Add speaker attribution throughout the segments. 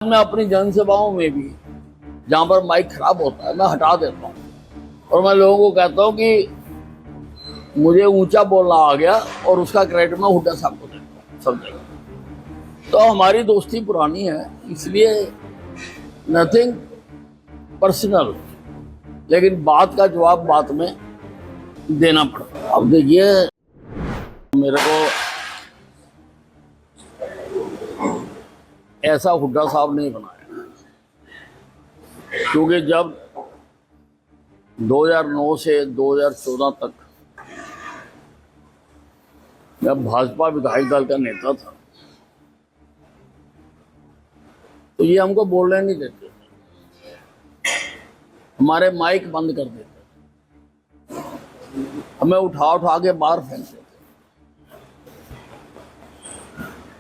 Speaker 1: मैं अपनी जनसभाओं में भी जहां पर माइक खराब होता है मैं हटा देता हूं और मैं लोगों को कहता हूं कि मुझे ऊंचा बोलना आ गया और उसका क्रेडिट मैं हुड्डा साहब को देता हूं सब जगह। तो हमारी दोस्ती पुरानी है, इसलिए नथिंग पर्सनल, लेकिन बात का जवाब बात में देना पड़ता है। अब देखिए, मेरे को ऐसा हुड्डा साहब नहीं बनाया, क्योंकि जब 2009 से 2014 तक मैं भाजपा विधायक दल का नेता था, तो ये हमको बोलने नहीं देते थे, हमारे माइक बंद कर देते, हमें उठा उठा के बाहर फेंकते थे।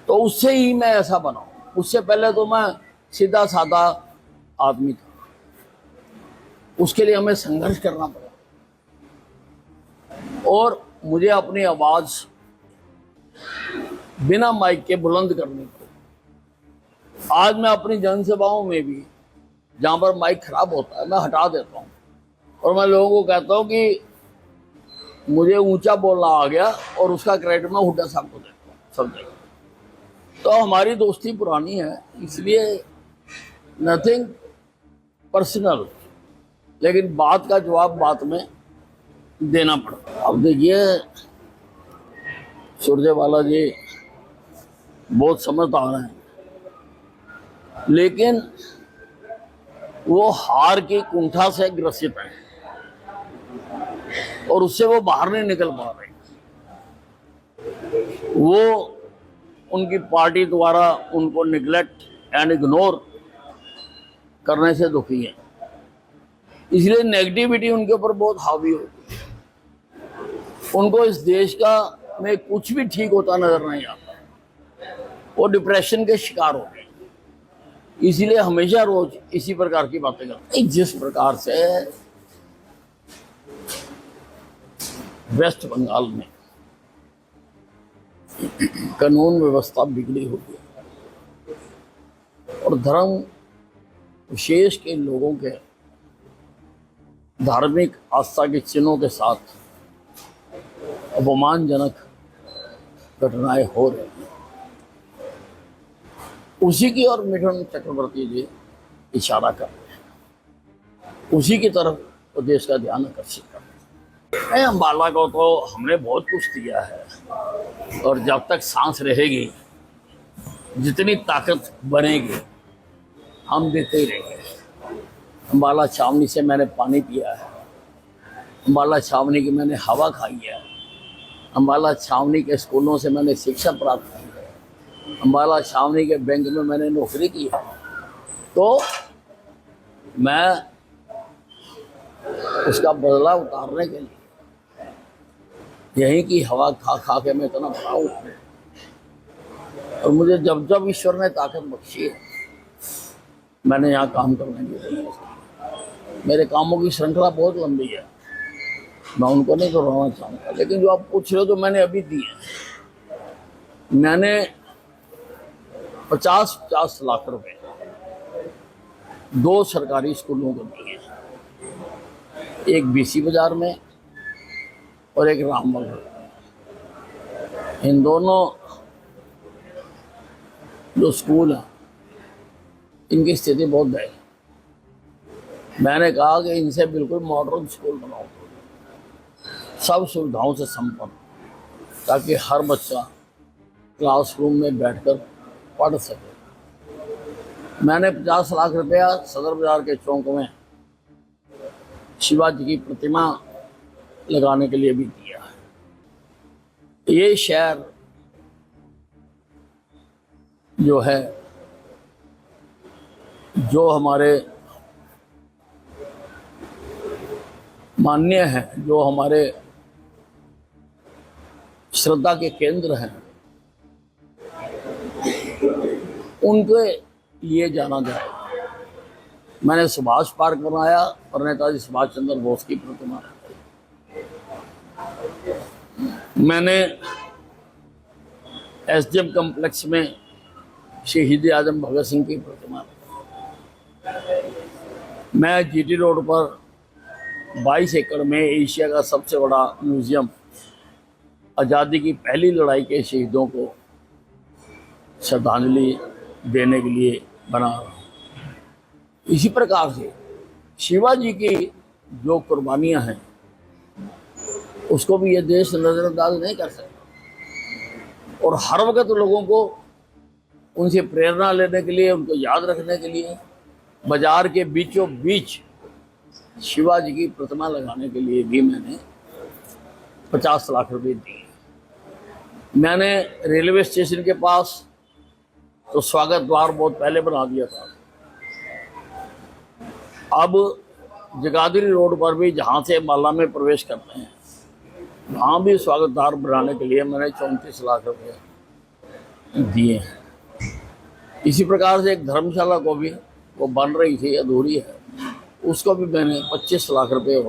Speaker 1: तो उससे ही मैं ऐसा बना। उससे पहले तो मैं सीधा साधा आदमी था, उसके लिए हमें संघर्ष करना पड़ा और मुझे अपनी आवाज बिना माइक के बुलंद करनी पड़ी। आज मैं अपनी जनसभाओं में भी जहां पर माइक खराब होता है मैं हटा देता हूं और मैं लोगों को कहता हूं कि मुझे ऊंचा बोलना आ गया और उसका क्रेडिट मैं हुड्डा साहब को देता हूं सब जगह। तो हमारी दोस्ती पुरानी है, इसलिए नथिंग पर्सनल, लेकिन बात का जवाब बात में देना पड़ता। अब देखिए, सुरजेवाला जी बहुत समझदार हैं, लेकिन वो हार की कुंठा से ग्रसित हैं और उससे वो बाहर नहीं निकल पा रहे। वो उनकी पार्टी द्वारा उनको निगलेक्ट एंड इग्नोर करने से दुखी है, इसलिए नेगेटिविटी उनके ऊपर बहुत हावी होती है। उनको इस देश का में कुछ भी ठीक होता नजर नहीं आता, वो डिप्रेशन के शिकार हो गए, इसीलिए हमेशा रोज इसी प्रकार की बातें करते हैं। जिस प्रकार से वेस्ट बंगाल में कानून व्यवस्था बिगड़ी हुई है और धर्म विशेष के लोगों के धार्मिक आस्था के चिन्हों के साथ अपमानजनक घटनाएं हो रही हैं, उसी की ओर मिथुन चक्रवर्ती जी इशारा कर रहे हैं, उसी की तरफ तो देश का ध्यान आकर्षित कर रहे हैं। अम्बाला को तो हमने बहुत कुछ दिया है और जब तक सांस रहेगी, जितनी ताकत बनेगी, हम देते ही रहेंगे। अम्बाला छावनी से मैंने पानी पिया है, अम्बाला छावनी की मैंने हवा खाई है, अम्बाला छावनी के स्कूलों से मैंने शिक्षा प्राप्त की है, अम्बाला छावनी के बैंक में मैंने नौकरी की है। तो मैं उसका बदला उतारने के लिए यहीं की हवा खा खा के मैं इतना बड़ा हूँ और मुझे जब जब ईश्वर ने ताकत बख्शी है, मैंने यहाँ काम करने की लिए। मेरे कामों की श्रृंखला बहुत लंबी है, मैं उनको नहीं दोहराना चाहूँगा, लेकिन जो आप पूछ रहे हो तो मैंने अभी दिए। मैंने 50-50 लाख रुपए 2 सरकारी स्कूलों को दिए, एक बीसी बाजार में और एक रामनगर। इन दोनों जो स्कूल हैं, इनकी स्थिति बहुत दयनीय। मैंने कहा कि इनसे बिल्कुल मॉडर्न स्कूल बनाओ, सब सुविधाओं से संपन्न, ताकि हर बच्चा क्लासरूम में बैठकर पढ़ सके। मैंने 50 लाख रुपया सदर बाजार के चौक में शिवाजी की प्रतिमा लगाने के लिए भी दिया है। ये शहर जो है, जो हमारे मान्य हैं, जो हमारे श्रद्धा के केंद्र हैं, उनके लिए जाना जाए। मैंने सुभाष पार्क बनाया और नेताजी सुभाष चंद्र बोस की प्रतिमा रखी। मैंने एसडीएम कॉम्प्लेक्स में शहीद आजम भगत सिंह की प्रतिमा। मैं जीटी रोड पर 22 एकड़ में एशिया का सबसे बड़ा म्यूजियम आज़ादी की पहली लड़ाई के शहीदों को श्रद्धांजलि देने के लिए बना रहा हूँ। इसी प्रकार से शिवाजी की जो कुर्बानियां हैं उसको भी ये देश नजरअंदाज नहीं कर सकता, और हर वक्त लोगों को उनसे प्रेरणा लेने के लिए, उनको याद रखने के लिए बाजार के बीचों बीच शिवाजी की प्रतिमा लगाने के लिए भी मैंने 50 लाख रुपए दिए। मैंने रेलवे स्टेशन के पास तो स्वागत द्वार बहुत पहले बना दिया था। अब जगाधरी रोड पर भी, जहाँ से माला में प्रवेश करते हैं, वहाँ भी स्वागत द्वार बनाने के लिए मैंने 34 लाख रुपए दिए हैं। इसी प्रकार से एक धर्मशाला को भी, वो बन रही थी, अधूरी है, उसको भी मैंने 25 लाख रुपए और